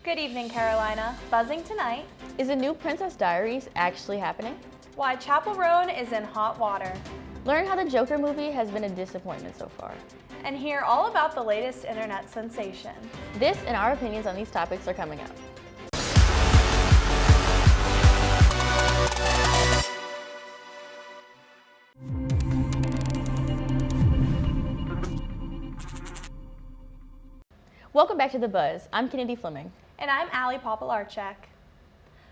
Good evening, Carolina. Buzzing tonight. Is the new Princess Diaries actually happening? Why Chappell Roan is in hot water. Learn how the Joker movie has been a disappointment so far. And hear all about the latest internet sensation. This and our opinions on these topics are coming up. Welcome back to The Buzz. I'm Kennede Fleming. And I'm Popielarczyk.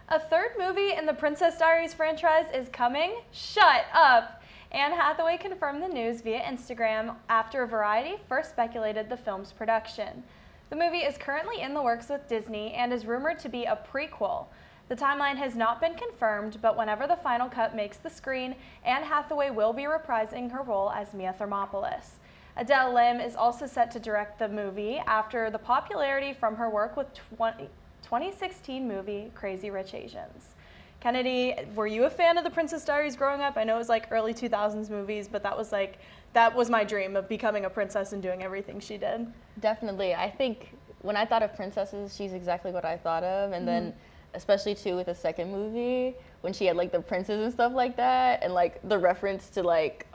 A third movie in the Princess Diaries franchise is coming? Shut up! Anne Hathaway confirmed the news via Instagram after Variety first speculated the film's production. The movie is currently in the works with Disney and is rumored to be a prequel. The timeline has not been confirmed, but whenever the final cut makes the screen, Anne Hathaway will be reprising her role as Mia Thermopolis. Adele Lim is also set to direct the movie after the popularity from her work with 2016 movie Crazy Rich Asians. Kennede, were you a fan of the Princess Diaries growing up? I know it was like early 2000s movies, but that was my dream of becoming a princess and doing everything she did. Definitely. I think when I thought of princesses, she's exactly what I thought of. And then especially too with the second movie, when she had like the princes and stuff like that, and like the reference to like,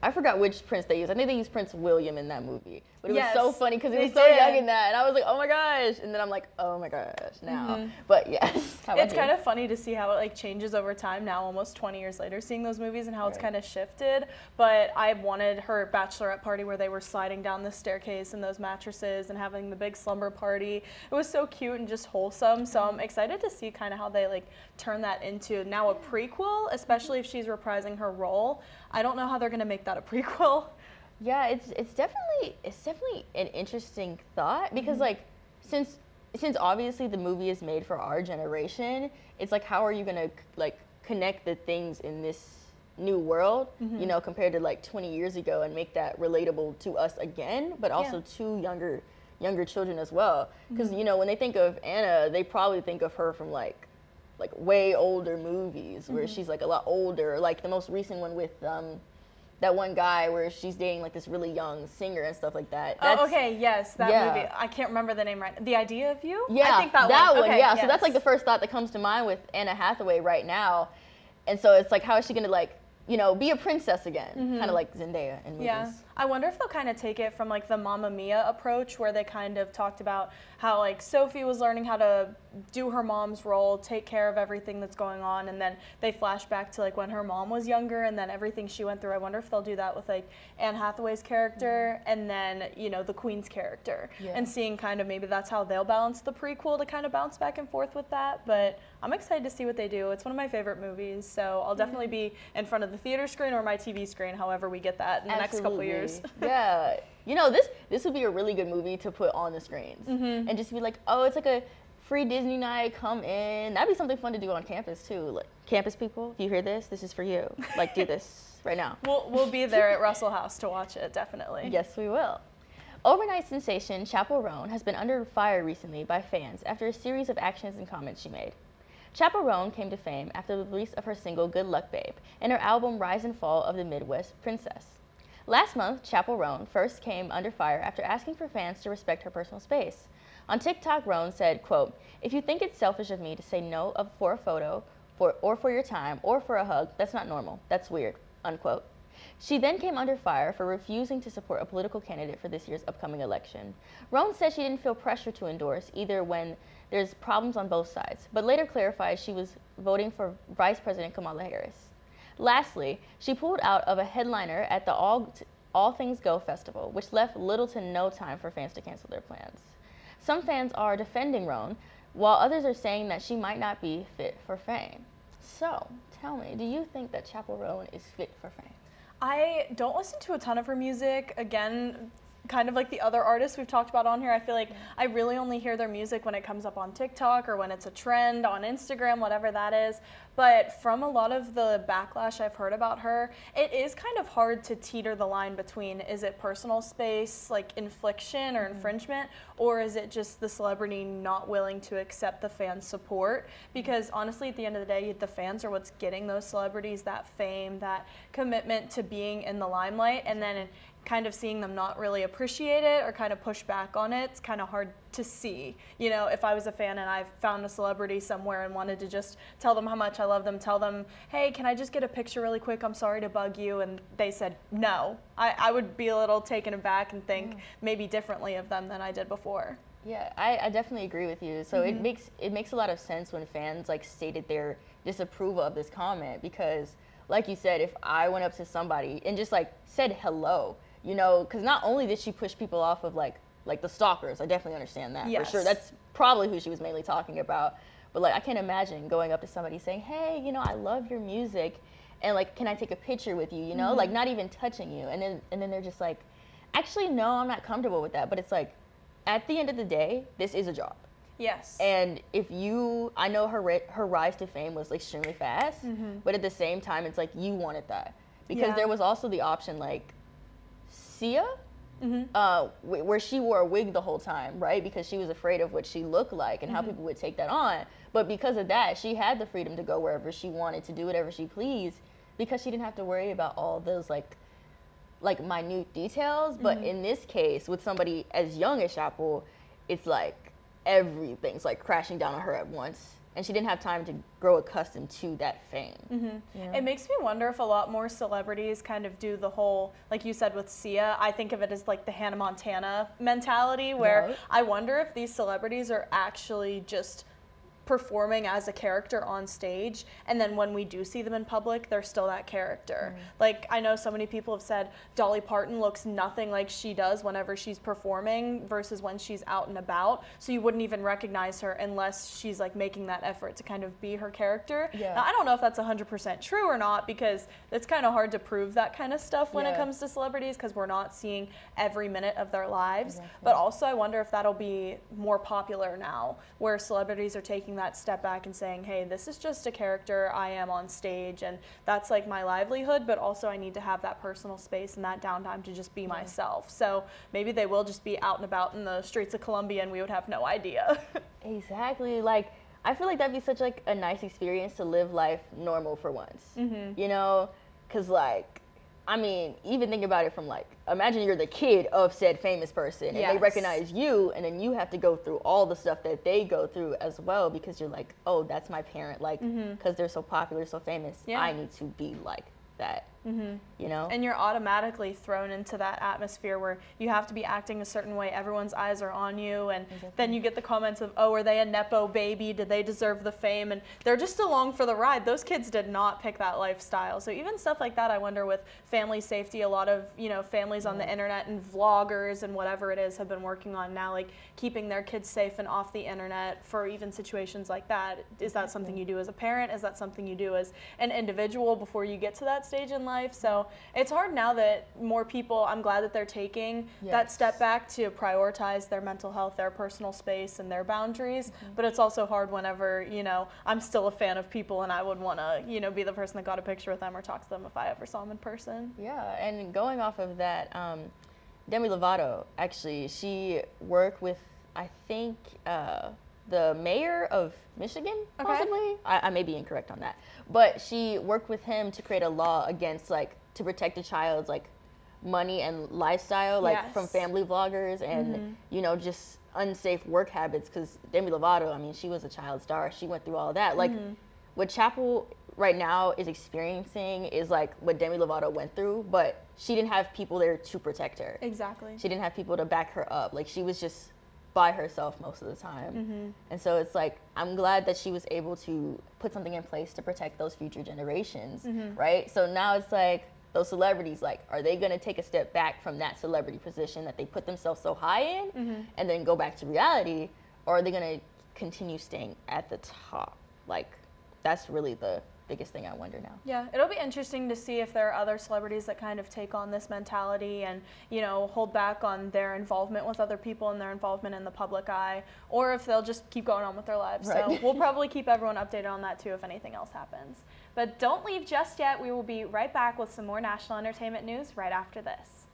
I forgot which prince they used. I think they used Prince William in that movie. But it was so funny because he was so young in that. And I was like, oh my gosh. And then I'm like, oh my gosh, now. But yes. It's kind of funny to see how it like changes over time now, almost 20 years later, seeing those movies and how it's kind of shifted. But I wanted her bachelorette party where they were sliding down the staircase in those mattresses and having the big slumber party. It was so cute and just wholesome. So I'm excited to see kind of how they like turn that into now a prequel, especially if she's reprising her role. I don't know how they're going to make that a prequel. Yeah, it's definitely an interesting thought because like since obviously the movie is made for our generation, it's like how are you gonna like connect the things in this new world, you know, compared to like 20 years ago and make that relatable to us again, but also to younger children as well. Because you know when they think of Anna, they probably think of her from like way older movies where she's like a lot older, like the most recent one with that one guy where she's dating like this really young singer and stuff like that. That movie. I can't remember the name right. The Idea of You? Yeah, I think that one. Okay, So that's like the first thought that comes to mind with Anna Hathaway right now. And so it's like, how is she gonna like, you know, be a princess again? Kind of like Zendaya in movies. Yeah. I wonder if they'll kind of take it from like the Mamma Mia approach where they kind of talked about how like Sophie was learning how to do her mom's role, take care of everything that's going on, and then they flash back to like when her mom was younger and then everything she went through. I wonder if they'll do that with like Anne Hathaway's character and then, you know, the Queen's character and seeing kind of maybe that's how they'll balance the prequel to kind of bounce back and forth with that. But I'm excited to see what they do. It's one of my favorite movies, so I'll definitely be in front of the theater screen or my TV screen, however we get that in the next couple years. Yeah, you know, this would be a really good movie to put on the screens and just be like, oh, it's like a free Disney night, come in. That'd be something fun to do on campus too. Like, campus people, if you hear this is for you. Like, do this right now. We'll be there at Russell House to watch it, definitely. Yes, we will. Overnight sensation Chappell Roan has been under fire recently by fans after a series of actions and comments she made. Chappell Roan came to fame after the release of her single Good Luck Babe and her album Rise and Fall of the Midwest Princess. Last month, Chappell Roan first came under fire after asking for fans to respect her personal space. On TikTok, Roan said, quote, "If you think it's selfish of me to say no for a photo, or for your time, or for a hug, that's not normal. That's weird," unquote. She then came under fire for refusing to support a political candidate for this year's upcoming election. Roan said she didn't feel pressure to endorse either when there's problems on both sides, but later clarified she was voting for Vice President Kamala Harris. Lastly, she pulled out of a headliner at the All Things Go festival, which left little to no time for fans to cancel their plans. Some fans are defending Roan, while others are saying that she might not be fit for fame. So, tell me, do you think that Chappell Roan is fit for fame? I don't listen to a ton of her music. Again, kind of like the other artists we've talked about on here, I feel like I really only hear their music when it comes up on TikTok or when it's a trend on Instagram, whatever that is. But from a lot of the backlash I've heard about her, it is kind of hard to teeter the line between, is it personal space, like infliction or infringement, or is it just the celebrity not willing to accept the fans' support? Because honestly, at the end of the day, the fans are what's getting those celebrities that fame, that commitment to being in the limelight, and then kind of seeing them not really appreciate it or kind of push back on it, it's kind of hard to see. You know, if I was a fan and I found a celebrity somewhere and wanted to just tell them how much I love them, tell them, hey, can I just get a picture really quick? I'm sorry to bug you. And they said no. I would be a little taken aback and think maybe differently of them than I did before. Yeah, I definitely agree with you. So it makes a lot of sense when fans like stated their disapproval of this comment, because like you said, if I went up to somebody and just like said hello, you know, because not only did she push people off of like the stalkers, I definitely understand that for sure. That's probably who she was mainly talking about. But like I can't imagine going up to somebody saying, hey, you know, I love your music, and like, can I take a picture with you? You know, like not even touching you, and then they're just like, actually, no, I'm not comfortable with that. But it's like, at the end of the day, this is a job. Yes. And if I know her rise to fame was extremely fast, but at the same time, it's like you wanted that. Because there was also the option like Sia, where she wore a wig the whole time, right? Because she was afraid of what she looked like and how people would take that on. But because of that, she had the freedom to go wherever she wanted, to do whatever she pleased, because she didn't have to worry about all those like minute details. But in this case, with somebody as young as Chappell, it's like everything's like crashing down on her at once, and she didn't have time to grow accustomed to that fame. It makes me wonder if a lot more celebrities kind of do the whole, like you said with Sia, I think of it as like the Hannah Montana mentality, where I wonder if these celebrities are actually just performing as a character on stage, and then when we do see them in public, they're still that character. Like, I know so many people have said Dolly Parton looks nothing like she does whenever she's performing versus when she's out and about, so you wouldn't even recognize her unless she's like making that effort to kind of be her character. Now, I don't know if that's 100% true or not, because it's kind of hard to prove that kind of stuff when it comes to celebrities, because we're not seeing every minute of their lives. But also I wonder if that'll be more popular now, where celebrities are taking that step back and saying, hey, this is just a character I am on stage, and that's like my livelihood, but also I need to have that personal space and that downtime to just be myself. So maybe they will just be out and about in the streets of Columbia and we would have no idea. Exactly. Like, I feel like that'd be such like a nice experience to live life normal for once, you know, because like, I mean, even think about it from like, imagine you're the kid of said famous person, and they recognize you, and then you have to go through all the stuff that they go through as well, because you're like, oh, that's my parent, like, because they're so popular, so famous, I need to be like that. You know? And you're automatically thrown into that atmosphere where you have to be acting a certain way, everyone's eyes are on you, and then you get the comments of, oh, are they a Nepo baby? Did they deserve the fame? And they're just along for the ride. Those kids did not pick that lifestyle. So even stuff like that, I wonder with family safety, a lot of, you know, families on the internet and vloggers and whatever it is have been working on now, like keeping their kids safe and off the internet for even situations like that. Is that something you do as a parent? Is that something you do as an individual before you get to that stage in life? So it's hard now that more people, I'm glad that they're taking that step back to prioritize their mental health, their personal space, and their boundaries. But it's also hard whenever, you know, I'm still a fan of people and I would want to, you know, be the person that got a picture with them or talk to them if I ever saw them in person. Yeah, and going off of that, Demi Lovato, actually, she worked with, I think, the mayor of Michigan, possibly? I may be incorrect on that. But she worked with him to create a law against, like, to protect a child's, like, money and lifestyle, like, from family vloggers and, you know, just unsafe work habits. Because Demi Lovato, I mean, she was a child star. She went through all of that. Like, what Chappell right now is experiencing is, like, what Demi Lovato went through, but she didn't have people there to protect her. Exactly. She didn't have people to back her up. Like, she was just by herself most of the time. And so it's like, I'm glad that she was able to put something in place to protect those future generations, right? So now it's like, those celebrities, like, are they gonna take a step back from that celebrity position that they put themselves so high in and then go back to reality, or are they gonna continue staying at the top? Like, that's really the biggest thing I wonder now. Yeah, it'll be interesting to see if there are other celebrities that kind of take on this mentality and, you know, hold back on their involvement with other people and their involvement in the public eye, or if they'll just keep going on with their lives. Right. So we'll probably keep everyone updated on that too if anything else happens. But don't leave just yet. We will be right back with some more national entertainment news right after this.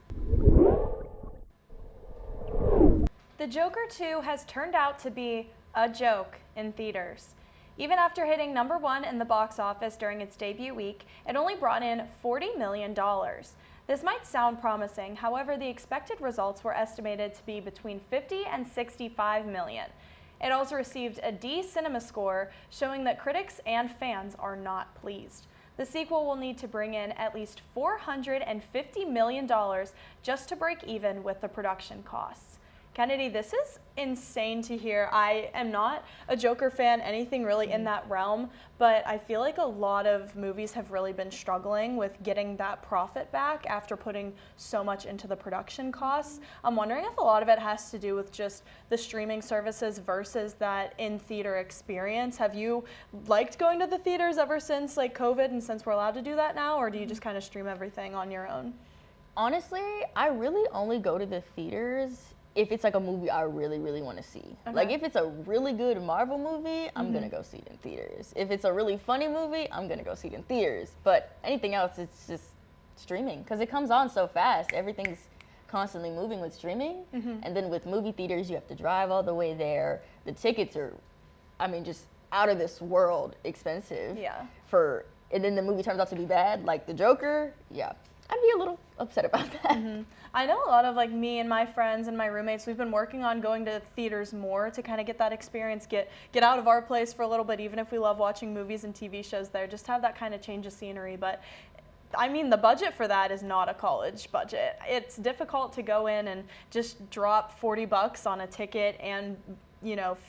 The Joker 2 has turned out to be a joke in theaters. Even after hitting #1 in the box office during its debut week, it only brought in $40 million. The This might sound promising, however, the expected results were estimated to be between 50 and 65 million. It also received a D cinema score, showing that critics and fans are not pleased. The sequel will need to bring in at least $450 million just to break even with the production costs. Kennede, this is insane to hear. I am not a Joker fan, anything really in that realm, but I feel like a lot of movies have really been struggling with getting that profit back after putting so much into the production costs. I'm wondering if a lot of it has to do with just the streaming services versus that in-theater experience. Have you liked going to the theaters ever since like COVID and since we're allowed to do that now, or do you just kind of stream everything on your own? Honestly, I really only go to the theaters if it's like a movie I really, really want to see. Okay. Like if it's a really good Marvel movie, I'm gonna go see it in theaters. If it's a really funny movie, I'm gonna go see it in theaters. But anything else, it's just streaming, because it comes on so fast. Everything's constantly moving with streaming. And then with movie theaters, you have to drive all the way there. The tickets are, I mean, just out of this world expensive. Yeah. And then the movie turns out to be bad, like the Joker. Yeah. I'd be a little upset about that. I know a lot of like me and my friends and my roommates, we've been working on going to theaters more to kind of get that experience, get out of our place for a little bit, even if we love watching movies and TV shows there, just have that kind of change of scenery. But I mean, the budget for that is not a college budget. It's difficult to go in and just drop $40 on a ticket and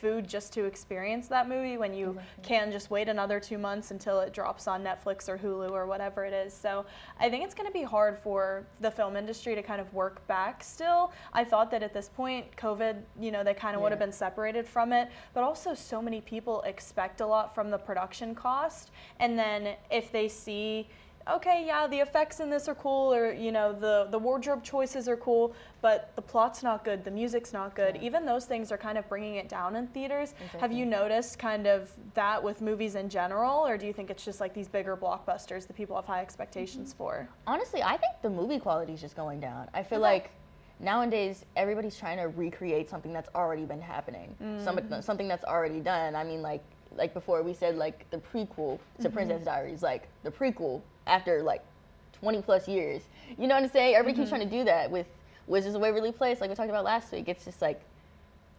food just to experience that movie when you can just wait another 2 months until it drops on Netflix or Hulu or whatever it is. So I think it's going to be hard for the film industry to kind of work back still. I thought that at this point, COVID, they kind of would have been separated from it, but also so many people expect a lot from the production cost. And then if they see, okay, yeah, the effects in this are cool, or the wardrobe choices are cool, but the plot's not good, the music's not good. Even those things are kind of bringing it down in theaters. Have you noticed kind of that with movies in general, or do you think it's just like these bigger blockbusters that people have high expectations for? Honestly, I think the movie quality is just going down. I feel like nowadays everybody's trying to recreate something that's already been happening, something that's already done. I mean, like before we said, like the prequel to Princess Diaries, like the prequel after like 20 plus years. You know what I'm saying? Everybody keeps trying to do that with Wizards of Waverly Place, like we talked about last week. It's just like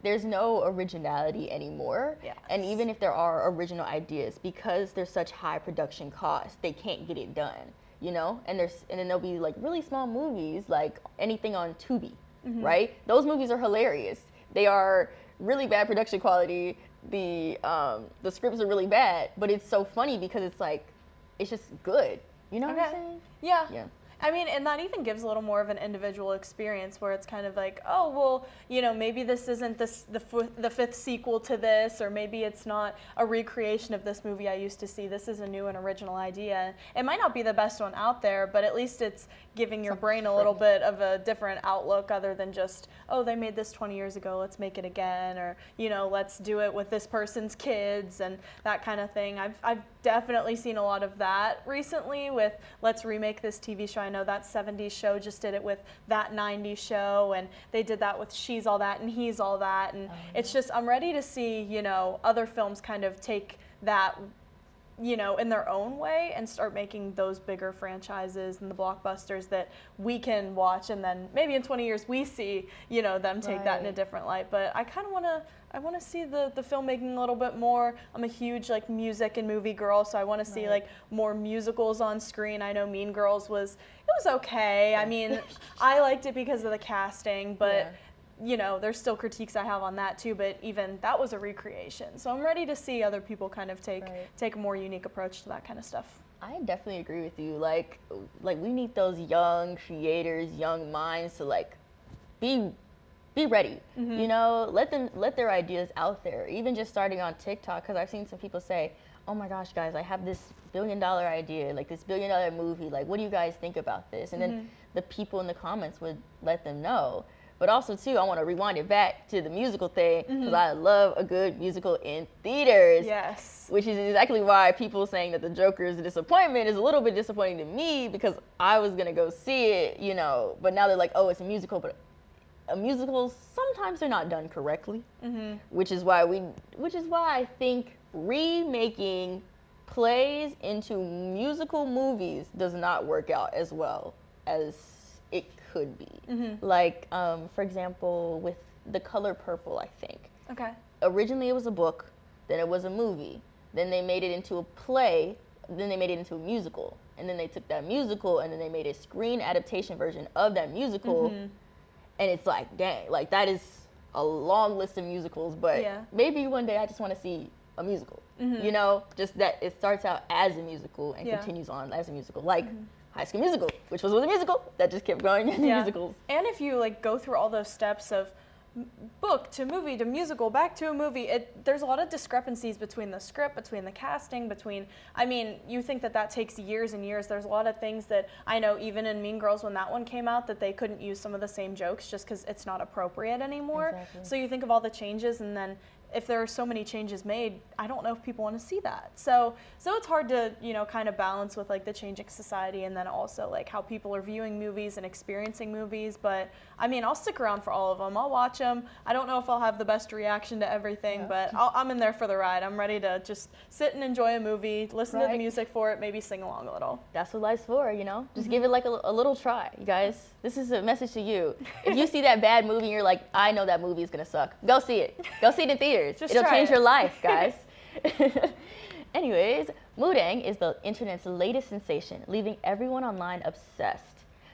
there's no originality anymore. Yes. And even if there are original ideas, because there's such high production costs, they can't get it done. And then there'll be like really small movies, like anything on Tubi, right? Those movies are hilarious. They are really bad production quality. The scripts are really bad, but it's so funny because it's like, it's just good. You know what I'm saying? Yeah. I mean, and that even gives a little more of an individual experience where it's kind of like, oh, well, maybe this isn't the fifth sequel to this, or maybe it's not a recreation of this movie I used to see. This is a new and original idea. It might not be the best one out there, but at least it's giving your brain a little bit of a different outlook other than just, oh, they made this 20 years ago, let's make it again, or, let's do it with this person's kids and that kind of thing. I've definitely seen a lot of that recently with let's remake this TV show. I know that 70s show just did it with that 90s show, and they did that with She's All That and He's All That, and it's just, I'm ready to see, other films kind of take that, in their own way and start making those bigger franchises and the blockbusters that we can watch, and then maybe in 20 years we see, them take that in a different light. But I kind of want to see the filmmaking a little bit more. I'm a huge like music and movie girl, so I want to see like more musicals on screen. I know Mean Girls was okay. I mean, I liked it because of the casting, but there's still critiques I have on that too, but even that was a recreation. So I'm ready to see other people kind of take a more unique approach to that kind of stuff. I definitely agree with you. Like we need those young creators, young minds to like be ready. Let their ideas out there, even just starting on TikTok, because I've seen some people say, oh my gosh, guys, I have this $1 billion idea, like this $1 billion movie, like what do you guys think about this? And then the people in the comments would let them know. But also, too, I want to rewind it back to the musical thing, because I love a good musical in theaters. Yes. Which is exactly why people saying that the Joker is a disappointment is a little bit disappointing to me, because I was going to go see it, but now they're like, oh, it's a musical, but a musical, sometimes they're not done correctly, which is why I think remaking plays into musical movies does not work out as well as it could be. Like, for example, with The Color Purple, I think. Okay. Originally, it was a book, then it was a movie, then they made it into a play, then they made it into a musical, and then they took that musical and then they made a screen adaptation version of that musical, and it's like, dang, like that is a long list of musicals, but maybe one day I just want to see a musical, you know, just that it starts out as a musical and continues on as a musical, like High School Musical, which was a musical that just kept going into musicals. And if you like go through all those steps of book to movie to musical back to a movie, there's a lot of discrepancies between the script, between the casting, I mean, you think that takes years and years. There's a lot of things that I know even in Mean Girls when that one came out that they couldn't use some of the same jokes just because it's not appropriate anymore. Exactly. So you think of all the changes, and then if there are so many changes made, I don't know if people want to see that. So it's hard to, you know, kind of balance with like the changing society and then also like how people are viewing movies and experiencing movies. But I mean, I'll stick around for all of them. I'll watch them. I don't know if I'll have the best reaction to everything, but I'm in there for the ride. I'm ready to just sit and enjoy a movie, listen to the music for it, maybe sing along a little. That's what life's for, you know? Just give it like a little try, you guys. This is a message to you. If you see that bad movie and you're like, I know that movie is going to suck, go see it. Go see it in theaters. It'll change your life, guys. Anyways, Moo Deng is the internet's latest sensation, leaving everyone online obsessed.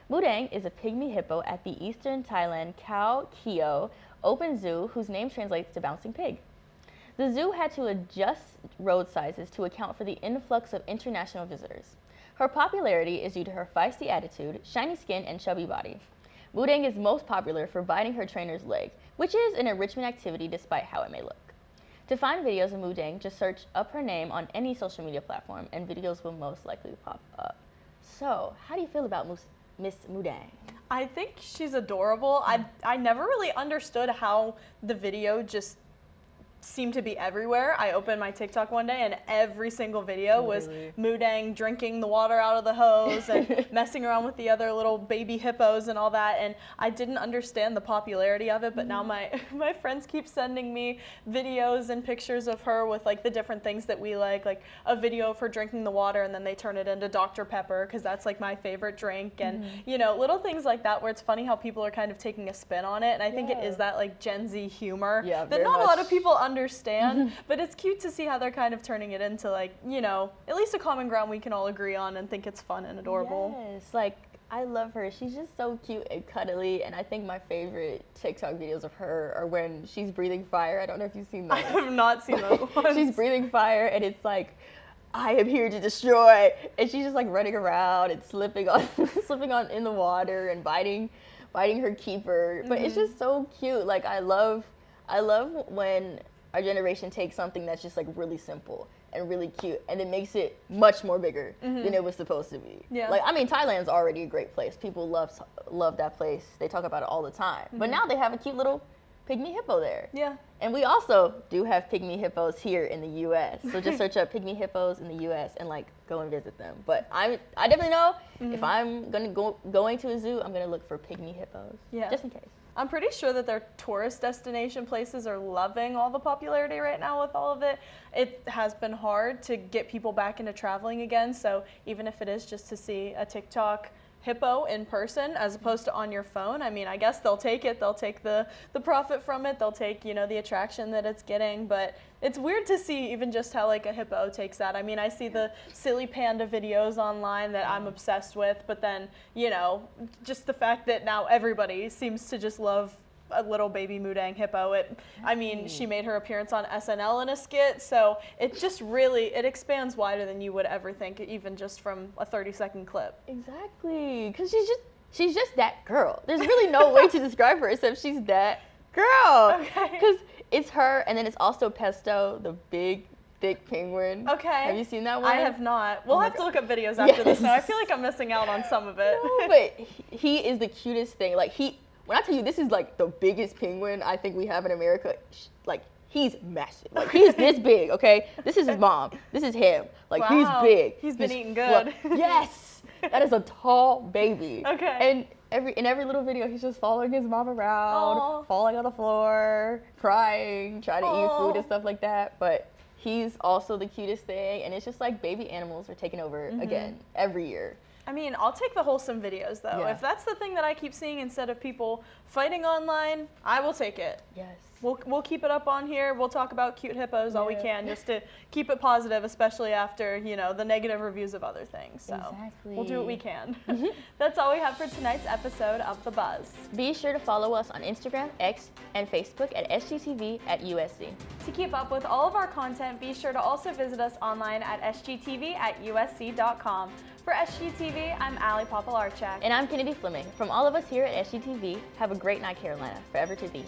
Moo Deng is a pygmy hippo at the eastern Thailand Khao Keo Open Zoo, whose name translates to bouncing pig. The zoo had to adjust road sizes to account for the influx of international visitors. Her popularity is due to her feisty attitude, shiny skin, and chubby body. Moo Deng is most popular for biting her trainer's leg, which is an enrichment activity despite how it may look. To find videos of Moo Deng, just search up her name on any social media platform and videos will most likely pop up. So, how do you feel about Miss Moo Deng? I think she's adorable. I never really understood how the video just seemed to be everywhere. I opened my TikTok one day and every single video was Moo Deng drinking the water out of the hose and messing around with the other little baby hippos and all that, and I didn't understand the popularity of it, but now my friends keep sending me videos and pictures of her with like the different things that we like a video of her drinking the water and then they turn it into Dr. Pepper because that's like my favorite drink, and you know, little things like that where it's funny how people are kind of taking a spin on it, and I think it is that like Gen Z humor that not a lot of people understand, but it's cute to see how they're kind of turning it into like, you know, at least a common ground we can all agree on and think it's fun and adorable. Yes, like I love her. She's just so cute and cuddly, and I think my favorite TikTok videos of her are when she's breathing fire. I don't know if you've seen those. I have not seen those ones. She's breathing fire and it's like, I am here to destroy, and she's just like running around and slipping on in the water and biting her keeper. But it's just so cute. Like I love when our generation takes something that's just like really simple and really cute and it makes it much more bigger than it was supposed to be. Yeah. Like, I mean, Thailand's already a great place. People love that place. They talk about it all the time. But now they have a cute little pygmy hippo there. Yeah. And we also do have pygmy hippos here in the U.S. So just search up pygmy hippos in the U.S. and like go and visit them. But I definitely know if I'm going to a zoo, I'm gonna look for pygmy hippos. Yeah. Just in case. I'm pretty sure that their tourist destination places are loving all the popularity right now with all of it. It has been hard to get people back into traveling again, so even if it is just to see a TikTok hippo in person as opposed to on your phone, I mean, I guess they'll take it. They'll take the profit from it. They'll take, you know, the attraction that it's getting. But it's weird to see even just how like a hippo takes that. I mean, I see the silly panda videos online that I'm obsessed with, but then, you know, just the fact that now everybody seems to just love a little baby Moo Deng hippo. I mean, she made her appearance on SNL in a skit, so it just really, it expands wider than you would ever think, even just from a 30-second clip. Exactly, because she's just that girl. There's really no way to describe her except she's that girl. Okay. Because it's her, and then it's also Pesto, the big, thick penguin. Okay. Have you seen that one? I have not. We'll have to look up videos after this now. I feel like I'm missing out on some of it. No, but he is the cutest thing. Like, when I tell you this is like the biggest penguin I think we have in America, like he's massive. Like he's this big, okay? This is his mom. This is him. Like he's big. He's been eating good. Yes. That is a tall baby. Okay. And in every little video he's just following his mom around, falling on the floor, crying, trying to eat food and stuff like that. But he's also the cutest thing, and it's just like baby animals are taking over again every year. I mean, I'll take the wholesome videos, though. Yeah. If that's the thing that I keep seeing instead of people fighting online, I will take it. Yes. We'll keep it up on here. We'll talk about cute hippos all we can just to keep it positive, especially after, you know, the negative reviews of other things. So Exactly. we'll do what we can. That's all we have for tonight's episode of The Buzz. Be sure to follow us on Instagram, X, and Facebook at SGTV at USC. To keep up with all of our content, be sure to also visit us online at sgtv@usc.com. For SGTV, I'm Allie Popielarczyk. And I'm Kennede Fleming. From all of us here at SGTV, have a great night, Carolina. Forever to thee.